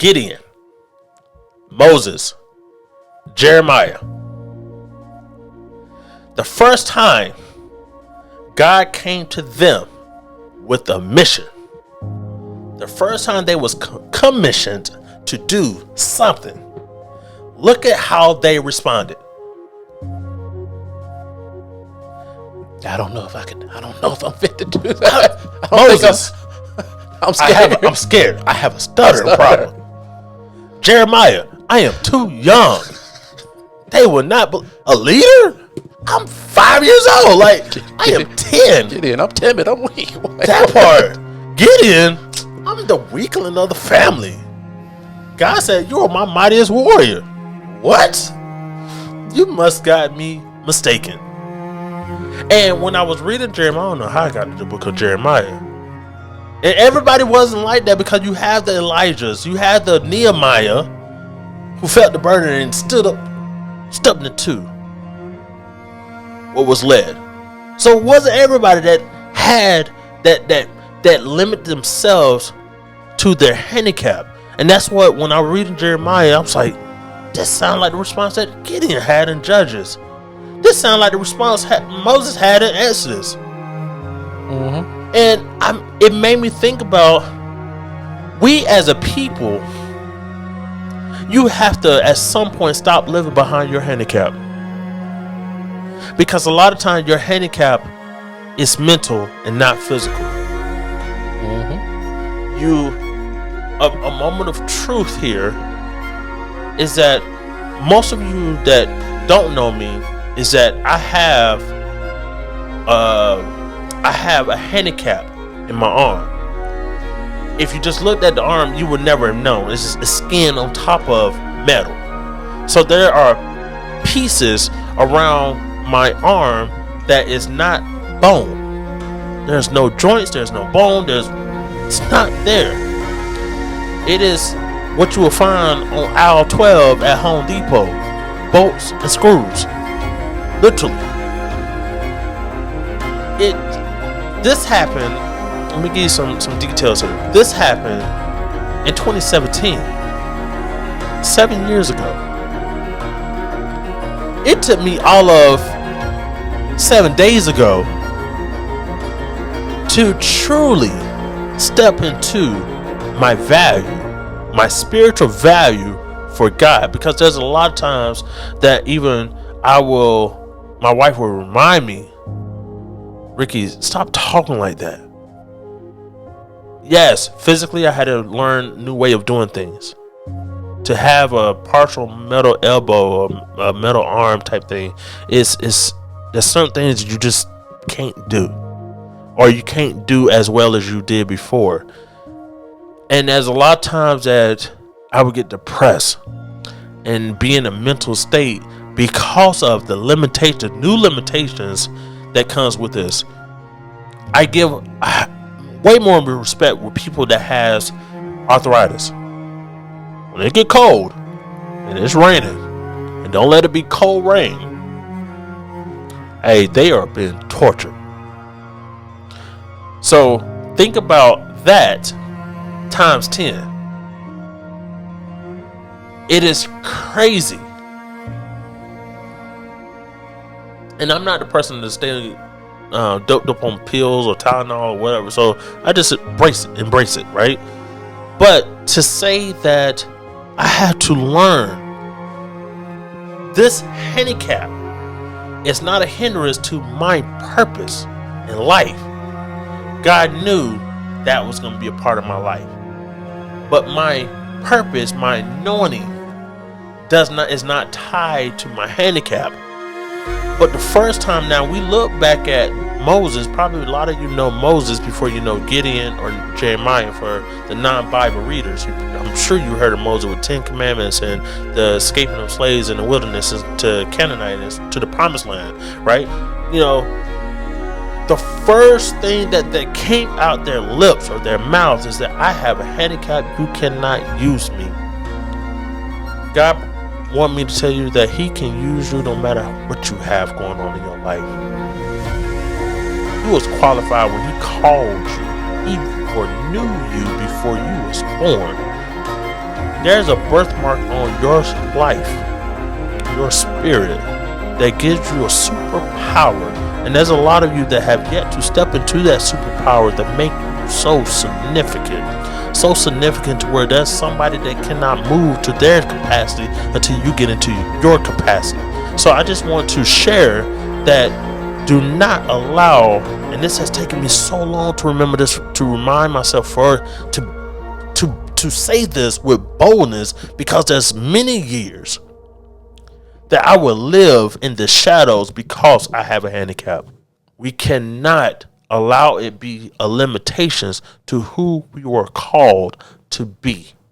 Gideon, Moses, Jeremiah. The first time God came to them with a mission, the first time they was commissioned to do something, look at how they responded. I don't know if I'm fit to do that. Moses, I'm scared. I'm scared. I have a stuttering problem. Jeremiah, I am too young. They will not be a leader. I'm 5 years old. Like, I am 10. Gideon, I'm timid. I'm weak. That part. Gideon, I'm the weakling of the family. God said, you are my mightiest warrior. What? You must got me mistaken. And when I was reading Jeremiah, I don't know how I got to the book of Jeremiah. And everybody wasn't like that, because you have the Elijahs, you had the Nehemiah who felt the burden and stood into what was led. So it wasn't everybody that had that limit themselves to their handicap. And that's what, when I was reading Jeremiah, I was like, this sounds like the response that Gideon had in Judges. This sounds like the response Moses had in Exodus. Mm-hmm. And it made me think about, we as a people, you have to at some point stop living behind your handicap. Because a lot of times your handicap is mental and not physical. Mm-hmm. A moment of truth here is that most of you that don't know me is that I have a handicap in my arm. If you just looked at the arm, you would never have known. It's just a skin on top of metal. So there are pieces around my arm that is not bone. There's no joints, there's no bone, it's not there. It is what you will find on aisle 12 at Home Depot. Bolts and screws. Literally. This happened, let me give you some details here. This happened in 2017. 7 years ago. It took me all of 7 days ago to truly step into my value, my spiritual value for God. Because there's a lot of times that even my wife will remind me, Ricky, stop talking like that. Yes, physically I had to learn a new way of doing things. To have a partial metal elbow or a metal arm type thing there's certain things you just can't do, or you can't do as well as you did before. And there's a lot of times that I would get depressed and be in a mental state because of the new limitations that comes with this. I give way more respect with people that has arthritis. When it get cold and it's raining, and don't let it be cold rain, hey, they are being tortured. So think about that times 10. It is crazy. And I'm not the person to stay doped up on pills or Tylenol or whatever. So I just embrace it, right? But to say that I had to learn this handicap is not a hindrance to my purpose in life. God knew that was going to be a part of my life. But my purpose, my anointing is not tied to my handicap. But the first time, now we look back at Moses, probably a lot of you know Moses before you know Gideon or Jeremiah. For the non-Bible readers, I'm sure you heard of Moses with 10 commandments and the escaping of slaves in the wilderness to Canaanites, to the promised land, right? You know, the first thing that came out their lips or their mouths is that I have a handicap, you cannot use me. God want me to tell you that he can use you no matter what you have going on in your life. He was qualified when he called you. He foreknew you before you was born. There's a birthmark on your life, your spirit, that gives you a superpower. And there's a lot of you that have yet to step into that superpower that make you so significant. So significant to where there's somebody that cannot move to their capacity until you get into your capacity. So I just want to share that do not allow, and this has taken me so long to remember this, to remind myself to say this with boldness, because there's many years that I will live in the shadows because I have a handicap. We cannot allow it be a limitations to who we were called to be.